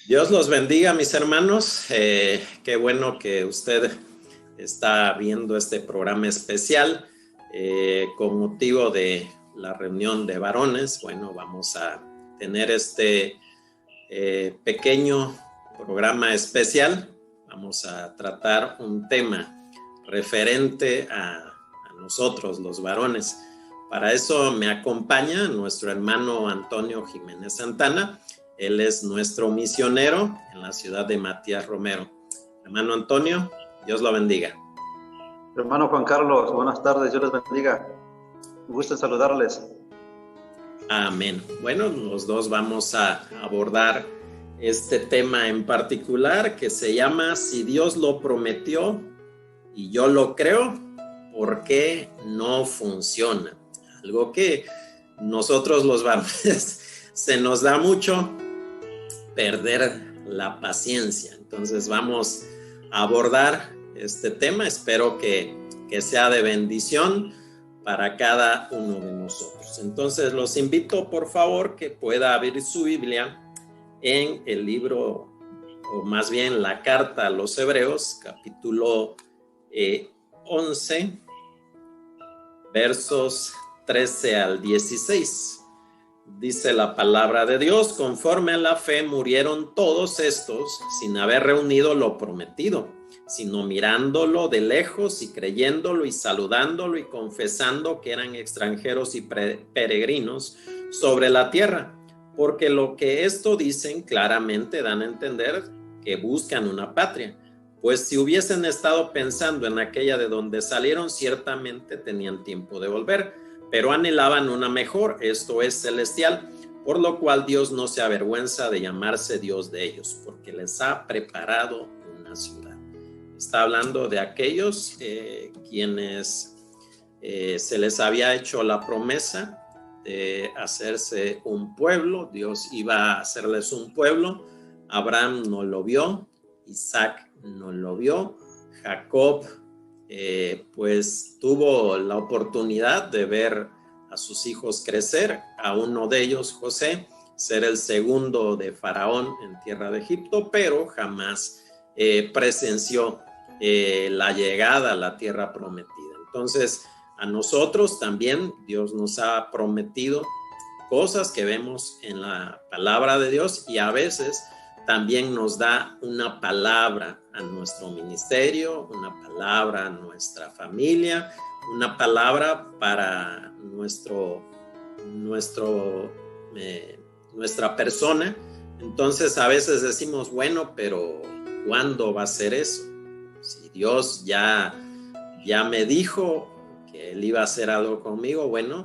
Dios los bendiga, mis hermanos. Qué bueno que usted está viendo este programa especial con motivo de la reunión de varones. Bueno, vamos a tener este pequeño programa especial. Vamos a tratar un tema referente a nosotros, los varones. Para eso me acompaña nuestro hermano Antonio Jiménez Santana. Él es nuestro misionero en la ciudad de Matías Romero. Hermano Antonio, Dios lo bendiga. Hermano Juan Carlos, buenas tardes, Dios les bendiga. Un gusto en saludarles. Amén. Bueno, los dos vamos a abordar este tema en particular que se llama Si Dios lo prometió y yo lo creo, ¿por qué no funciona? Algo que nosotros los varones se nos da mucho perder la paciencia. Entonces vamos a abordar este tema. Espero que sea de bendición para cada uno de nosotros. Entonces los invito, por favor, que pueda abrir su Biblia en el libro, o más bien la carta a los Hebreos, capítulo 11, versos 13 al 16. Dice la palabra de Dios: conforme a la fe murieron todos estos sin haber reunido lo prometido, sino mirándolo de lejos y creyéndolo y saludándolo y confesando que eran extranjeros y peregrinos sobre la tierra, porque lo que esto dicen claramente dan a entender que buscan una patria. Pues si hubiesen estado pensando en aquella de donde salieron, ciertamente tenían tiempo de volver, pero anhelaban una mejor, esto es celestial, por lo cual Dios no se avergüenza de llamarse Dios de ellos, porque les ha preparado una ciudad. Está hablando de aquellos quienes se les había hecho la promesa de hacerse un pueblo. Dios iba a hacerles un pueblo. Abraham no lo vio, Isaac no lo vio, Jacob pues tuvo la oportunidad de ver a sus hijos crecer, a uno de ellos, José, ser el segundo de Faraón en tierra de Egipto, pero jamás presenció la llegada a la tierra prometida. Entonces, a nosotros también Dios nos ha prometido cosas que vemos en la palabra de Dios, y a veces también nos da una palabra a nuestro ministerio, una palabra a nuestra familia, una palabra para nuestra persona. Entonces a veces decimos, bueno, pero ¿cuándo va a ser eso? Si Dios ya me dijo que Él iba a hacer algo conmigo, bueno,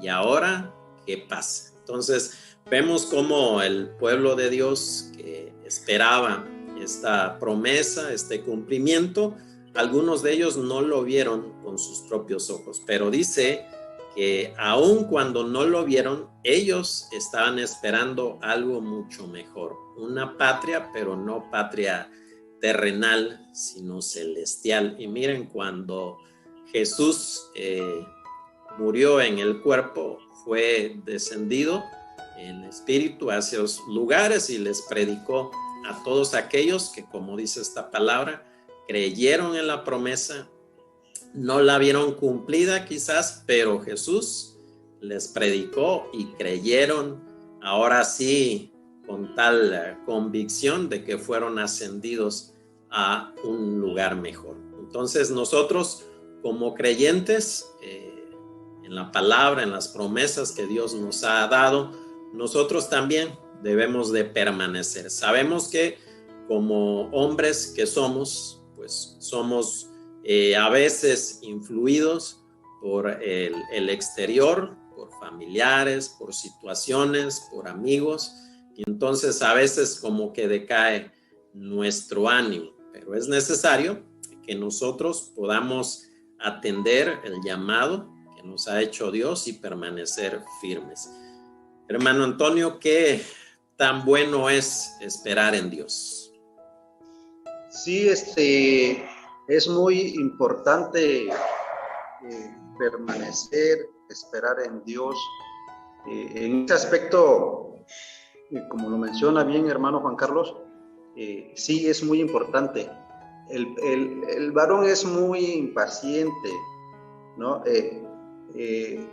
¿y ahora qué pasa? Entonces vemos cómo el pueblo de Dios que esperaba esta promesa, este cumplimiento, algunos de ellos no lo vieron con sus propios ojos, pero dice que aun cuando no lo vieron, ellos estaban esperando algo mucho mejor, una patria, pero no patria terrenal, sino celestial. Y miren, cuando Jesús murió en el cuerpo, fue descendido en espíritu hacia los lugares y les predicó a todos aquellos que, como dice esta palabra, creyeron en la promesa, no la vieron cumplida quizás, pero Jesús les predicó y creyeron, ahora sí, con tal convicción de que fueron ascendidos a un lugar mejor. Entonces nosotros, como creyentes, en la palabra, en las promesas que Dios nos ha dado, nosotros también debemos de permanecer. Sabemos que como hombres que somos, pues somos a veces influidos por el exterior, por familiares, por situaciones, por amigos, y entonces a veces como que decae nuestro ánimo, pero es necesario que nosotros podamos atender el llamado que nos ha hecho Dios y permanecer firmes. Hermano Antonio, ¿qué tan bueno es esperar en Dios? Sí, es muy importante permanecer, esperar en Dios. En este aspecto como lo menciona bien hermano Juan Carlos, sí es muy importante. El varón es muy impaciente, ¿no? E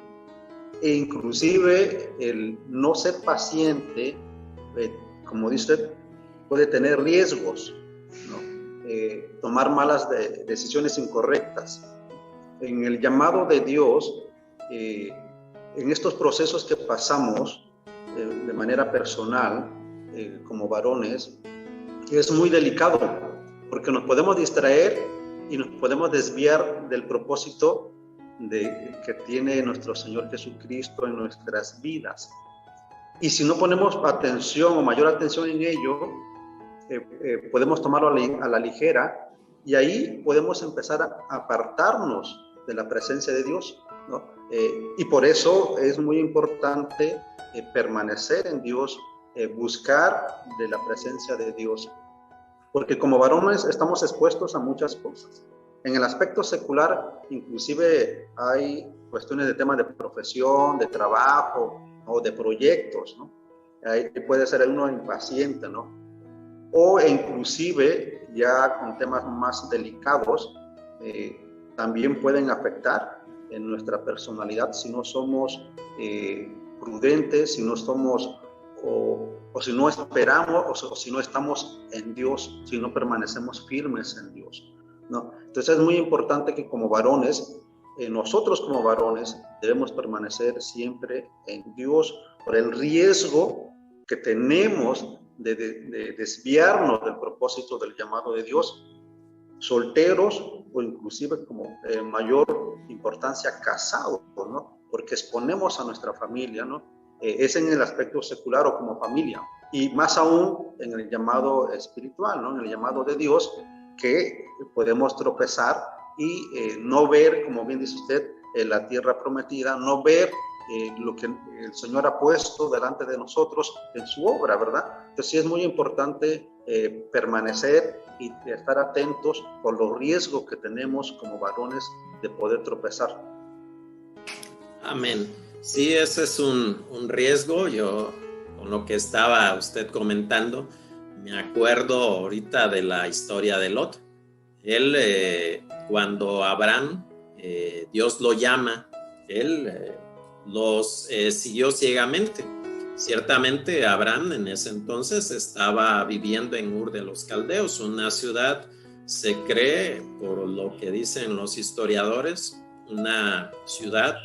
inclusive el no ser paciente, como dice usted, puede tener riesgos, ¿no? Tomar malas decisiones incorrectas. En el llamado de Dios, en estos procesos que pasamos de manera personal, como varones, es muy delicado, porque nos podemos distraer y nos podemos desviar del propósito que tiene nuestro Señor Jesucristo en nuestras vidas. Y si no ponemos atención o mayor atención en ello, podemos tomarlo a la ligera, y ahí podemos empezar a apartarnos de la presencia de Dios, ¿no? Y por eso es muy importante permanecer en Dios, buscar de la presencia de Dios, porque como varones estamos expuestos a muchas cosas. En el aspecto secular, inclusive hay cuestiones de temas de profesión, de trabajo o de proyectos, ¿no? Ahí puede ser uno impaciente, ¿no? O inclusive ya con temas más delicados, también pueden afectar en nuestra personalidad si no somos prudentes, si no somos o si no esperamos o si no estamos en Dios, si no permanecemos firmes en Dios, ¿no? Entonces es muy importante que como varones, nosotros como varones debemos permanecer siempre en Dios por el riesgo que tenemos de desviarnos del propósito del llamado de Dios, solteros o inclusive como mayor importancia casados, ¿no? Porque exponemos a nuestra familia, ¿no? Es en el aspecto secular o como familia, y más aún en el llamado espiritual, ¿no? En el llamado de Dios, que podemos tropezar y no ver, como bien dice usted, la tierra prometida, no ver lo que el Señor ha puesto delante de nosotros en su obra, ¿verdad? Entonces sí es muy importante permanecer y estar atentos por los riesgos que tenemos como varones de poder tropezar. Amén. Sí, ese es un riesgo. Yo, con lo que estaba usted comentando, me acuerdo ahorita de la historia de Lot. Él, cuando Abraham, Dios lo llama, él los siguió ciegamente. Ciertamente Abraham en ese entonces estaba viviendo en Ur de los Caldeos, una ciudad, se cree, por lo que dicen los historiadores, una ciudad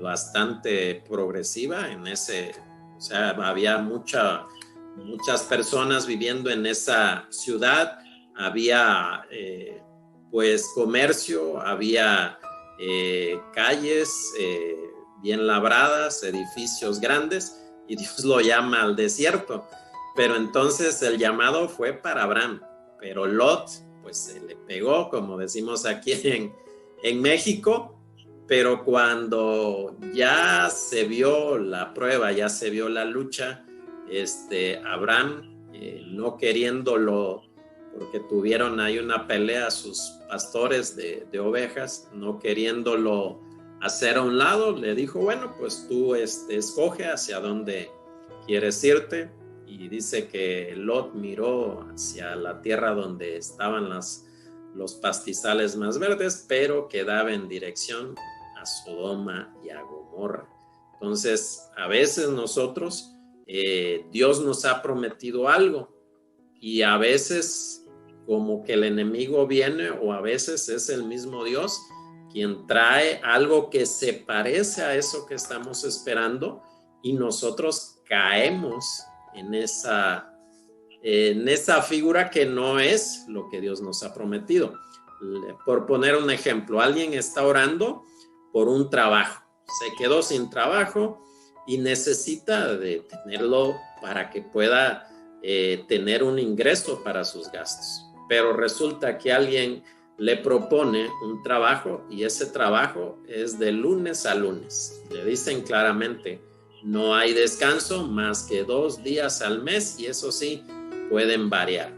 bastante progresiva en ese, o sea, había muchas personas viviendo en esa ciudad, había pues comercio, había calles bien labradas, edificios grandes, y Dios lo llama al desierto. Pero entonces el llamado fue para Abraham, pero Lot pues se le pegó, como decimos aquí en México. Pero cuando ya se vio la prueba, ya se vio la lucha, Abraham, no queriéndolo, porque tuvieron ahí una pelea sus pastores de ovejas, no queriéndolo hacer a un lado, le dijo, bueno, pues tú escoge hacia dónde quieres irte. Y dice que Lot miró hacia la tierra donde estaban los pastizales más verdes, pero que daba en dirección a Sodoma y a Gomorra. Entonces, a veces nosotros, Dios nos ha prometido algo, y a veces como que el enemigo viene, o a veces es el mismo Dios quien trae algo que se parece a eso que estamos esperando, y nosotros caemos en esa figura que no es lo que Dios nos ha prometido. Por poner un ejemplo, alguien está orando por un trabajo, se quedó sin trabajo y necesita de tenerlo para que pueda tener un ingreso para sus gastos, pero resulta que alguien le propone un trabajo, y ese trabajo es de lunes a lunes. Le dicen claramente, no hay descanso más que 2 días al mes, y eso sí, pueden variar.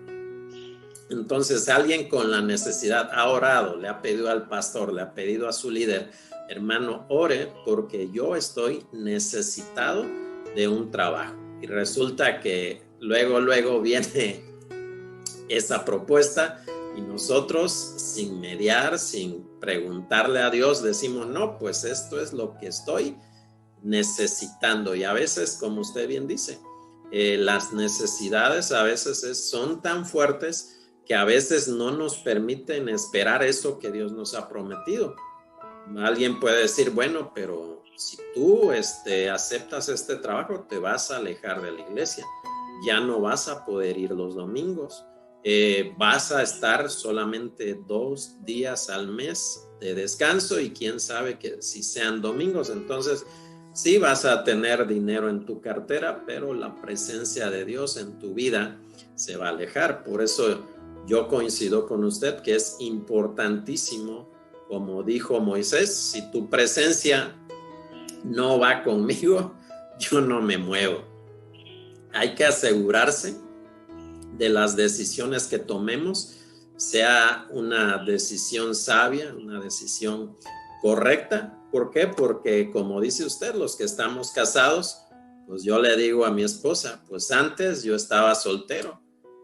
Entonces alguien con la necesidad ha orado, le ha pedido al pastor, le ha pedido a su líder, hermano, ore porque yo estoy necesitado de un trabajo. y resulta que luego viene esa propuesta y nosotros sin mediar, sin preguntarle a Dios, decimos, no, pues esto es lo que estoy necesitando. Y a veces, como usted bien dice, las necesidades a veces son tan fuertes que a veces no nos permiten esperar eso que Dios nos ha prometido. Alguien puede decir, bueno, pero si tú aceptas este trabajo, te vas a alejar de la iglesia, ya no vas a poder ir los domingos, vas a estar solamente 2 días al mes de descanso y quién sabe que si sean domingos. Entonces sí vas a tener dinero en tu cartera, pero la presencia de Dios en tu vida se va a alejar. Por eso yo coincido con usted que es importantísimo, como dijo Moisés, si tu presencia no va conmigo, yo no me muevo. Hay que asegurarse de las decisiones que tomemos, sea una decisión sabia, una decisión correcta. ¿Por qué? Porque como dice usted, los que estamos casados, pues yo le digo a mi esposa, pues antes yo estaba soltero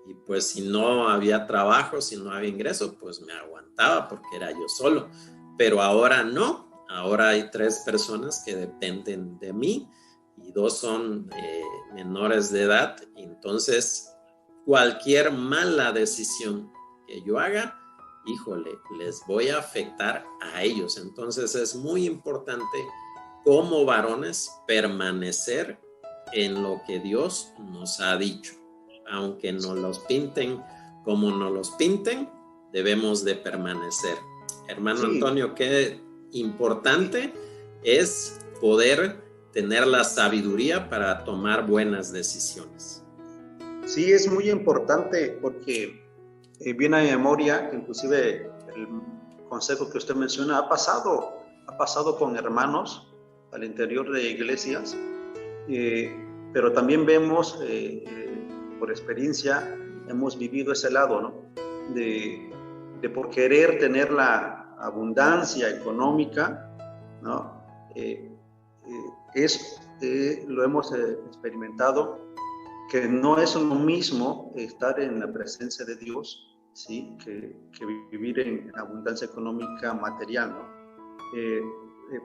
y pues si no había trabajo, si no había ingreso, pues me aguantaba porque era yo solo. Pero ahora no, ahora hay 3 personas que dependen de mí y 2 son menores de edad. Entonces, cualquier mala decisión que yo haga, híjole, les voy a afectar a ellos. Entonces es muy importante como varones permanecer en lo que Dios nos ha dicho. Aunque nos los pinten como nos los pinten, debemos de permanecer. Hermano sí. Antonio, qué importante es poder tener la sabiduría para tomar buenas decisiones. Sí, es muy importante porque viene a mi memoria, inclusive el consejo que usted menciona ha pasado con hermanos al interior de iglesias, pero también vemos, por experiencia, hemos vivido ese lado, ¿no? De por querer tener la abundancia económica, ¿no? Lo hemos experimentado, que no es lo mismo estar en la presencia de Dios, ¿sí? que vivir en abundancia económica material, ¿no?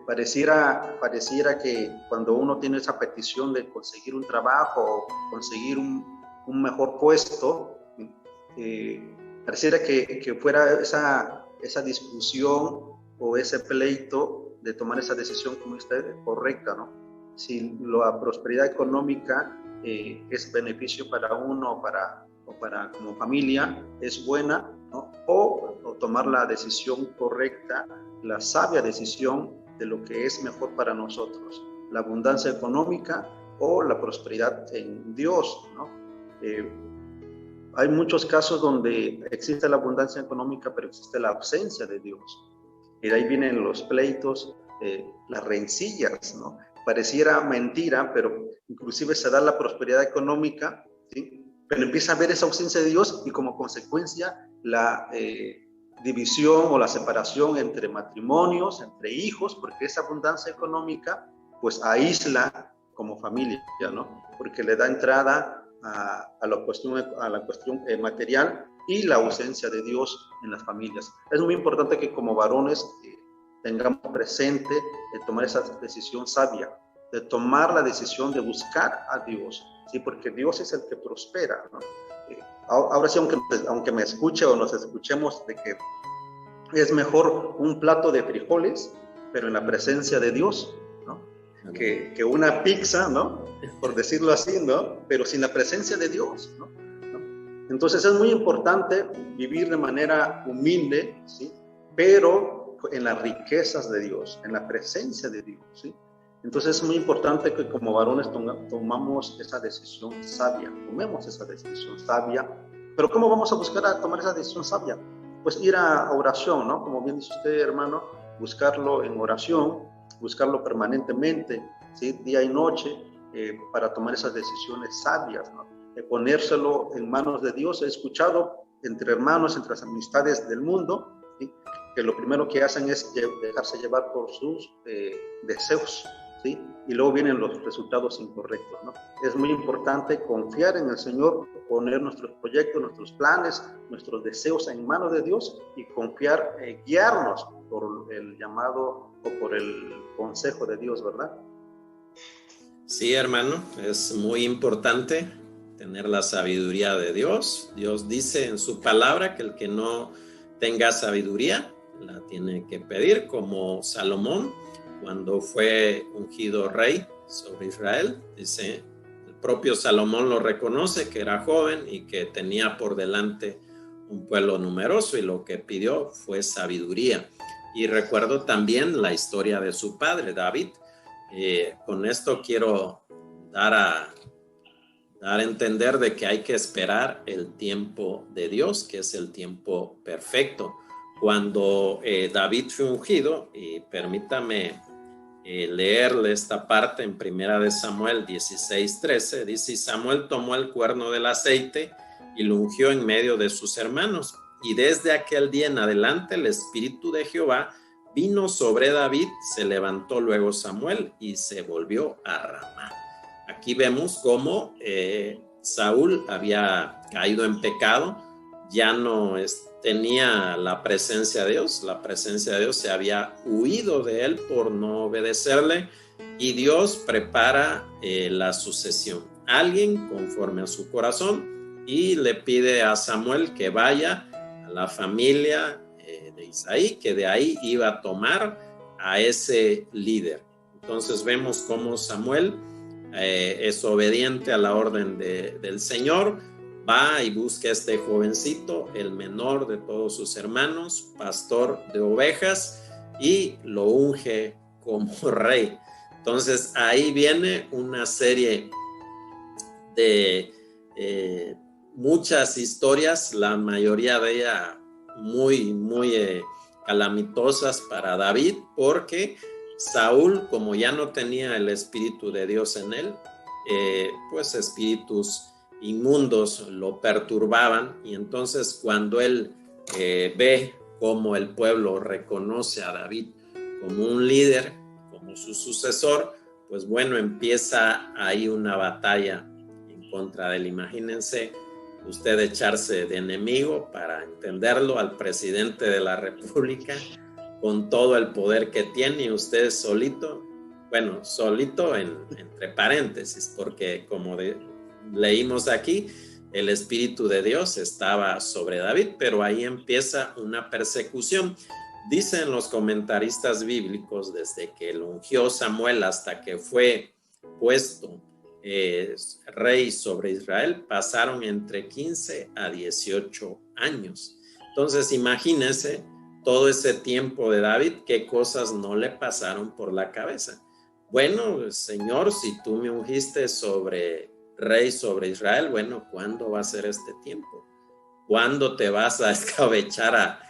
Pareciera que cuando uno tiene esa petición de conseguir un trabajo o conseguir un mejor puesto, pareciera que fuera esa discusión o ese pleito de tomar esa decisión como usted correcta, ¿no? Si la prosperidad económica es beneficio para uno o para como familia, es buena, ¿no? O tomar la decisión correcta, la sabia decisión de lo que es mejor para nosotros, la abundancia económica o la prosperidad en Dios, ¿no? Hay muchos casos donde existe la abundancia económica, pero existe la ausencia de Dios. Y de ahí vienen los pleitos, las rencillas, ¿no? Pareciera mentira, pero inclusive se da la prosperidad económica, ¿sí? Pero empieza a haber esa ausencia de Dios y como consecuencia la división o la separación entre matrimonios, entre hijos, porque esa abundancia económica pues aísla como familia, ¿no? Porque le da entrada a la cuestión material y la ausencia de Dios en las familias. Es muy importante que como varones tengamos presente de tomar esa decisión sabia, de tomar la decisión de buscar a Dios, ¿sí? Porque Dios es el que prospera, ¿no? Ahora sí, aunque me escuche o nos escuchemos de que es mejor un plato de frijoles, pero en la presencia de Dios, ¿no? Que una pizza, ¿no? Por decirlo así, ¿no? Pero sin la presencia de Dios, ¿no? Entonces es muy importante vivir de manera humilde, ¿sí? Pero en las riquezas de Dios, en la presencia de Dios, ¿sí? Entonces es muy importante que como varones tomamos esa decisión sabia, tomemos esa decisión sabia. Pero ¿cómo vamos a buscar a tomar esa decisión sabia? Pues ir a oración, ¿no? Como bien dice usted, hermano, buscarlo en oración, buscarlo permanentemente, ¿sí? Día y noche, para tomar esas decisiones sabias, ¿no? Ponérselo en manos de Dios. He escuchado entre hermanos, entre las amistades del mundo, ¿sí? Que lo primero que hacen es dejarse llevar por sus deseos, ¿sí? Y luego vienen los resultados incorrectos, ¿no? Es muy importante confiar en el Señor, poner nuestros proyectos, nuestros planes, nuestros deseos en manos de Dios y confiar, guiarnos por el llamado o por el consejo de Dios, ¿verdad? Sí, hermano, es muy importante tener la sabiduría de Dios. Dios dice en su palabra que el que no tenga sabiduría la tiene que pedir, como Salomón cuando fue ungido rey sobre Israel. Dice, el propio Salomón lo reconoce, que era joven y que tenía por delante un pueblo numeroso, y lo que pidió fue sabiduría. Y recuerdo también la historia de su padre, David. Con esto quiero dar a entender de que hay que esperar el tiempo de Dios, que es el tiempo perfecto. Cuando David fue ungido, y permítame leerle esta parte en Primera de Samuel 16:13, dice: Samuel tomó el cuerno del aceite y lo ungió en medio de sus hermanos, y desde aquel día en adelante el Espíritu de Jehová vino sobre David. Se levantó luego Samuel y se volvió a Ramá. Aquí vemos cómo Saúl había caído en pecado, ya no tenía la presencia de Dios, se había huido de él por no obedecerle, y Dios prepara la sucesión, alguien conforme a su corazón, y le pide a Samuel que vaya a la familia de Isaí, que de ahí iba a tomar a ese líder. Entonces vemos cómo Samuel es obediente a la orden del Señor, va y busca a este jovencito, el menor de todos sus hermanos, pastor de ovejas, y lo unge como rey. Entonces ahí viene una serie de muchas historias, la mayoría de ellas muy calamitosas para David, porque Saúl, como ya no tenía el Espíritu de Dios en él, pues espíritus inmundos lo perturbaban, y entonces cuando él ve cómo el pueblo reconoce a David como un líder, como su sucesor, pues bueno, empieza ahí una batalla en contra de él. Imagínense usted echarse de enemigo, para entenderlo, al presidente de la República, con todo el poder que tiene, y usted solito, bueno, solito entre paréntesis, porque como leímos aquí, el Espíritu de Dios estaba sobre David, pero ahí empieza una persecución. Dicen los comentaristas bíblicos, desde que lo ungió Samuel hasta que fue puesto rey sobre Israel, pasaron entre 15 a 18 años. Entonces imagínense todo ese tiempo de David, qué cosas no le pasaron por la cabeza. Bueno, Señor, si tú me ungiste rey sobre Israel, bueno, ¿cuándo va a ser este tiempo? ¿Cuándo te vas a escabechar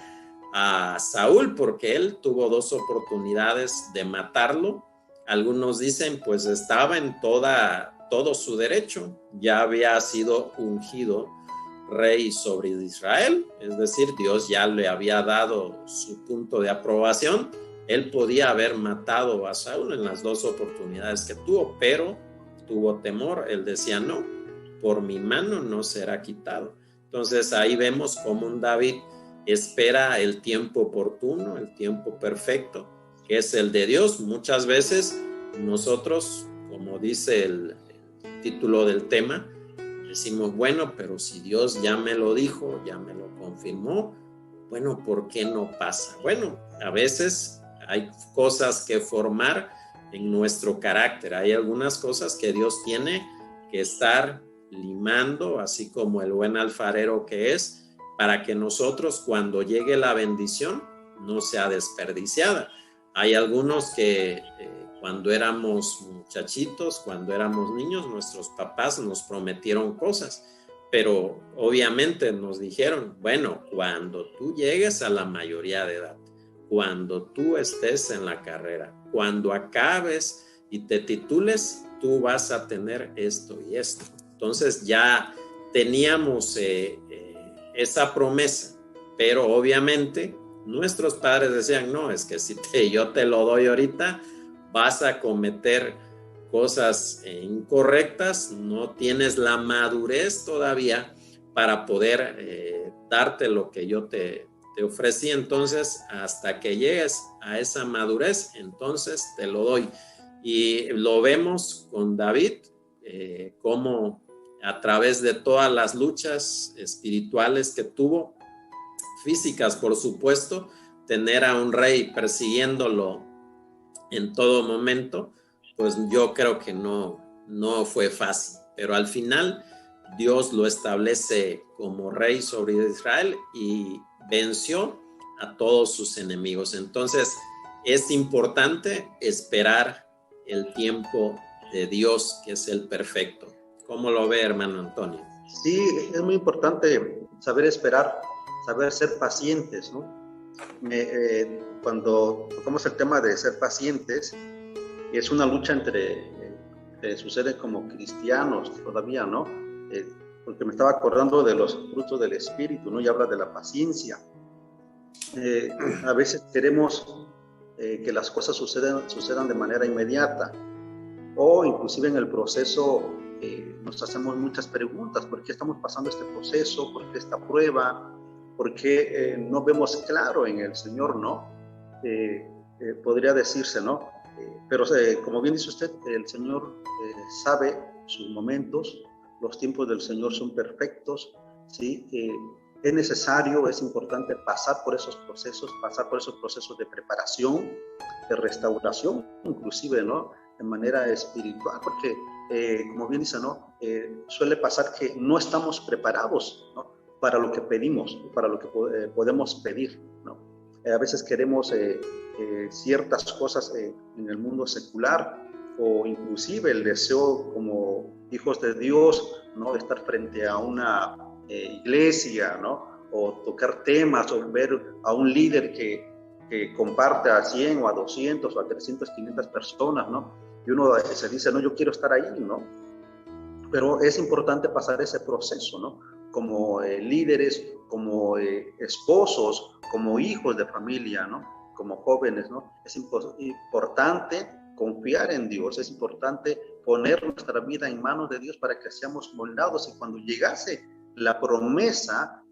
a Saúl? Porque él tuvo 2 oportunidades de matarlo. Algunos dicen, pues estaba en todo su derecho, ya había sido ungido rey sobre Israel, es decir, Dios ya le había dado su punto de aprobación. Él podía haber matado a Saúl en las 2 oportunidades que tuvo, pero tuvo temor. Él decía, no, por mi mano no será quitado. Entonces ahí vemos cómo un David espera el tiempo oportuno, el tiempo perfecto, que es el de Dios. Muchas veces nosotros, como dice el título del tema, decimos, bueno, pero si Dios ya me lo dijo, ya me lo confirmó, bueno, ¿por qué no pasa? Bueno, a veces hay cosas que formar en nuestro carácter. Hay algunas cosas que Dios tiene que estar limando, así como el buen alfarero que es, para que nosotros, cuando llegue la bendición, no sea desperdiciada. Hay algunos que cuando éramos muchachitos, cuando éramos niños, nuestros papás nos prometieron cosas, pero obviamente nos dijeron, bueno, cuando tú llegues a la mayoría de edad, cuando tú estés en la carrera, cuando acabes y te titules, tú vas a tener esto y esto. Entonces ya teníamos esa promesa, pero obviamente nuestros padres decían, no, es que si yo te lo doy ahorita, vas a cometer cosas incorrectas, no tienes la madurez todavía para poder darte lo que yo te ofrecí. Entonces, hasta que llegues a esa madurez, entonces te lo doy. Y lo vemos con David, cómo a través de todas las luchas espirituales que tuvo, físicas por supuesto, tener a un rey persiguiéndolo en todo momento, pues yo creo que no fue fácil, pero al final Dios lo establece como rey sobre Israel y venció a todos sus enemigos. Entonces es importante esperar el tiempo de Dios, que es el perfecto. ¿Cómo lo ve, hermano Antonio? Sí, es muy importante saber esperar, saber ser pacientes, ¿no? Cuando tocamos el tema de ser pacientes, es una lucha que sucede como cristianos todavía, ¿no? Porque me estaba acordando de los frutos del Espíritu, ¿no? Y habla de la paciencia. A veces queremos que las cosas sucedan de manera inmediata, o inclusive en el proceso nos hacemos muchas preguntas: ¿por qué estamos pasando este proceso? ¿Por qué esta prueba? ¿Por qué no vemos claro en el Señor, no? Podría decirse, ¿no? Pero como bien dice usted, el Señor sabe sus momentos, los tiempos del Señor son perfectos, ¿sí? Es necesario, es importante pasar por esos procesos de preparación, de restauración, inclusive, ¿no? De manera espiritual, porque como bien dice, ¿no? Suele pasar que no estamos preparados, ¿no? Para lo que pedimos, para lo que podemos pedir, ¿no? A veces queremos ciertas cosas en el mundo secular, o inclusive el deseo como hijos de Dios, ¿no? De estar frente a una iglesia, ¿no? O tocar temas, o ver a un líder que comparte a 100 o a 200 o a 300, 500 personas, ¿no? Y uno se dice, no, yo quiero estar ahí, ¿no? Pero es importante pasar ese proceso, ¿no? Como líderes, como esposos, como hijos de familia, ¿no? Como jóvenes, ¿no? Es importante confiar en Dios, es importante poner nuestra vida en manos de Dios para que seamos moldados, y cuando llegase la promesa,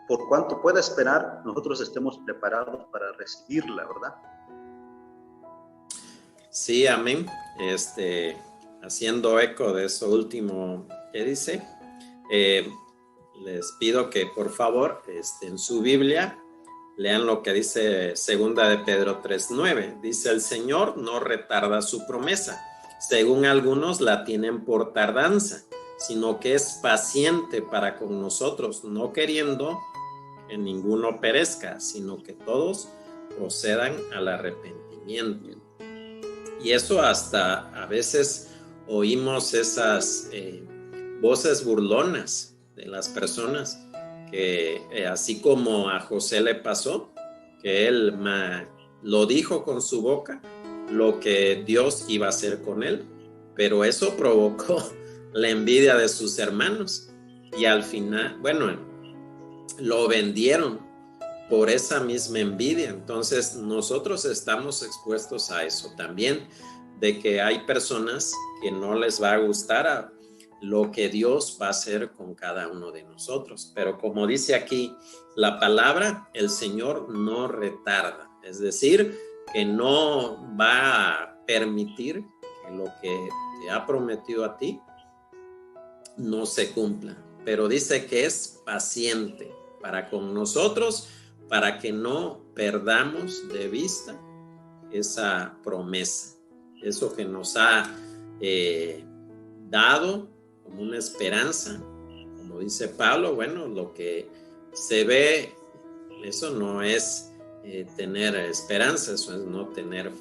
por cuanto pueda esperar, nosotros estemos preparados para recibirla, ¿verdad? Sí, amén. Haciendo eco de eso último que dice, les pido que por favor en su Biblia lean lo que dice 2 de Pedro 3:9. Dice: el Señor no retarda su promesa, según algunos la tienen por tardanza, sino que es paciente para con nosotros, no queriendo que ninguno perezca, sino que todos procedan al arrepentimiento. Y eso hasta a veces oímos esas voces burlonas de las personas, que así como a José le pasó, que él lo dijo con su boca, lo que Dios iba a hacer con él, pero eso provocó la envidia de sus hermanos, y al final, bueno, lo vendieron por esa misma envidia. Entonces nosotros estamos expuestos a eso también, de que hay personas que no les va a gustar lo que Dios va a hacer con cada uno de nosotros. Pero como dice aquí la palabra, el Señor no retarda, es decir, que no va a permitir que lo que te ha prometido a ti no se cumpla, pero dice que es paciente para con nosotros, para que no perdamos de vista esa promesa, eso que nos ha dado como una esperanza. Como dice Pablo, bueno, lo que se ve, eso no es tener esperanza, eso es no tener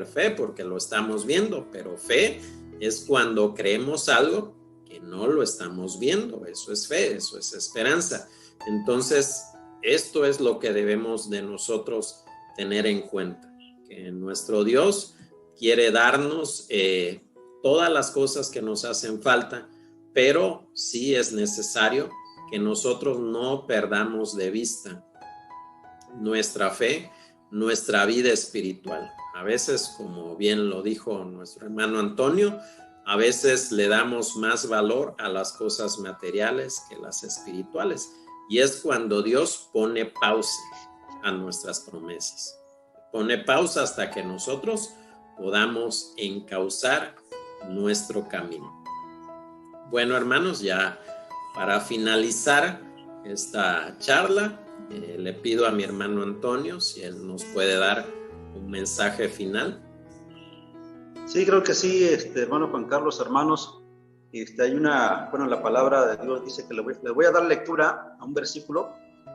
fe, porque lo estamos viendo, pero fe es cuando creemos algo que no lo estamos viendo. Eso es fe, eso es esperanza. Entonces, esto es lo que debemos de nosotros tener en cuenta, que nuestro Dios quiere darnos todas las cosas que nos hacen falta, pero sí es necesario que nosotros no perdamos de vista nuestra fe, nuestra vida espiritual. A veces, como bien lo dijo nuestro hermano Antonio, a veces le damos más valor a las cosas materiales que las espirituales. Y es cuando Dios pone pausa a nuestras promesas. Pone pausa hasta que nosotros podamos encauzar nuestro camino. Bueno, hermanos, ya para finalizar esta charla, le pido a mi hermano Antonio si él nos puede dar un mensaje final. Sí, creo que sí, hermano Juan Carlos, hermanos. Hay la palabra de Dios dice que le voy a dar lectura a un versículo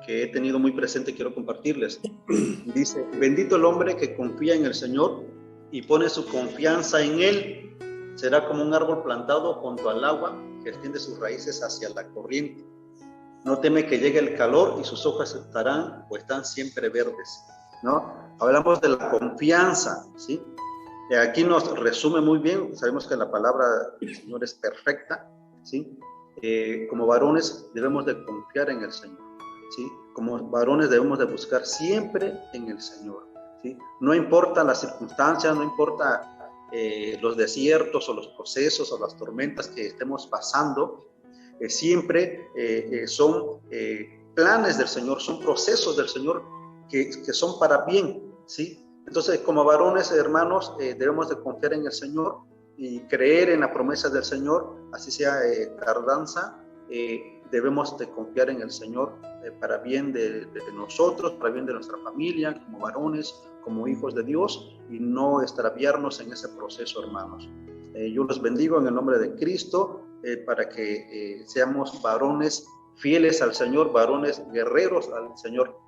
que he tenido muy presente y quiero compartirles. Dice, bendito el hombre que confía en el Señor y pone su confianza en Él. Será como un árbol plantado junto al agua que extiende sus raíces hacia la corriente. No teme que llegue el calor y sus hojas estarán o están siempre verdes, ¿no? Hablamos de la confianza, ¿sí? Aquí nos resume muy bien, sabemos que la palabra del Señor es perfecta, ¿sí? Como varones debemos de confiar en el Señor, ¿sí? Como varones debemos de buscar siempre en el Señor, ¿sí? No importa las circunstancias, no importa los desiertos o los procesos o las tormentas que estemos pasando, siempre son planes del Señor, son procesos del Señor que son para bien, ¿sí? Entonces, como varones, hermanos, debemos de confiar en el Señor y creer en la promesa del Señor, así sea tardanza, debemos de confiar en el Señor para bien de nosotros, para bien de nuestra familia, como varones, como hijos de Dios, y no extraviarnos en ese proceso, hermanos. Yo los bendigo en el nombre de Cristo, para que seamos varones fieles al Señor, varones guerreros al Señor.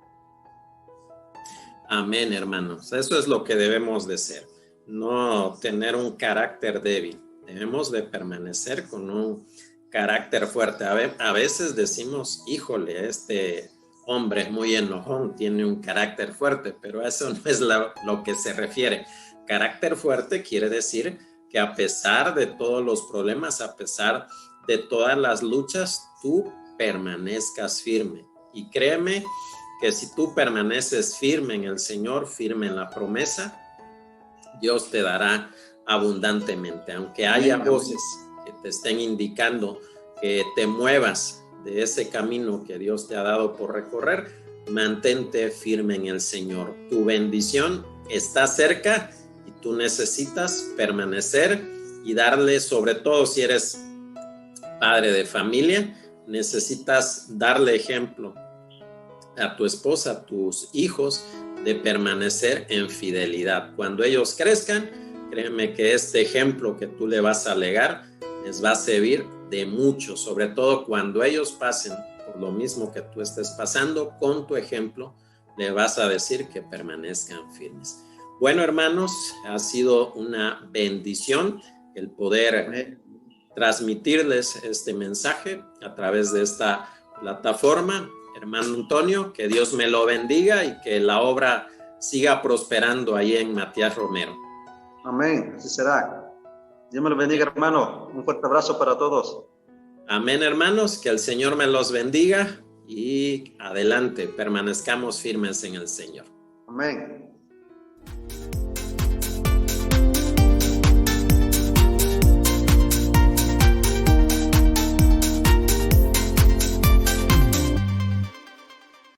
Amén, hermanos. Eso es lo que debemos de ser. No tener un carácter débil. Debemos de permanecer con un carácter fuerte. A veces decimos, híjole, este hombre es muy enojón, tiene un carácter fuerte, pero eso no es lo que se refiere. Carácter fuerte quiere decir que a pesar de todos los problemas, a pesar de todas las luchas, tú permanezcas firme. Y créeme que si tú permaneces firme en el Señor, firme en la promesa, Dios te dará abundantemente. Aunque haya voces que te estén indicando que te muevas de ese camino que Dios te ha dado por recorrer, mantente firme en el Señor. Tu bendición está cerca y tú necesitas permanecer y darle, sobre todo si eres padre de familia, necesitas darle ejemplo a tu esposa, a tus hijos, de permanecer en fidelidad. Cuando ellos crezcan, créeme que este ejemplo que tú le vas a legar les va a servir de mucho, sobre todo cuando ellos pasen por lo mismo que tú estés pasando. Con tu ejemplo le vas a decir que permanezcan firmes. Bueno, hermanos, ha sido una bendición el poder transmitirles este mensaje a través de esta plataforma. Hermano Antonio, que Dios me lo bendiga y que la obra siga prosperando ahí en Matías Romero. Amén, así será. Dios me lo bendiga, hermano. Un fuerte abrazo para todos. Amén, hermanos, que el Señor me los bendiga y adelante, permanezcamos firmes en el Señor. Amén.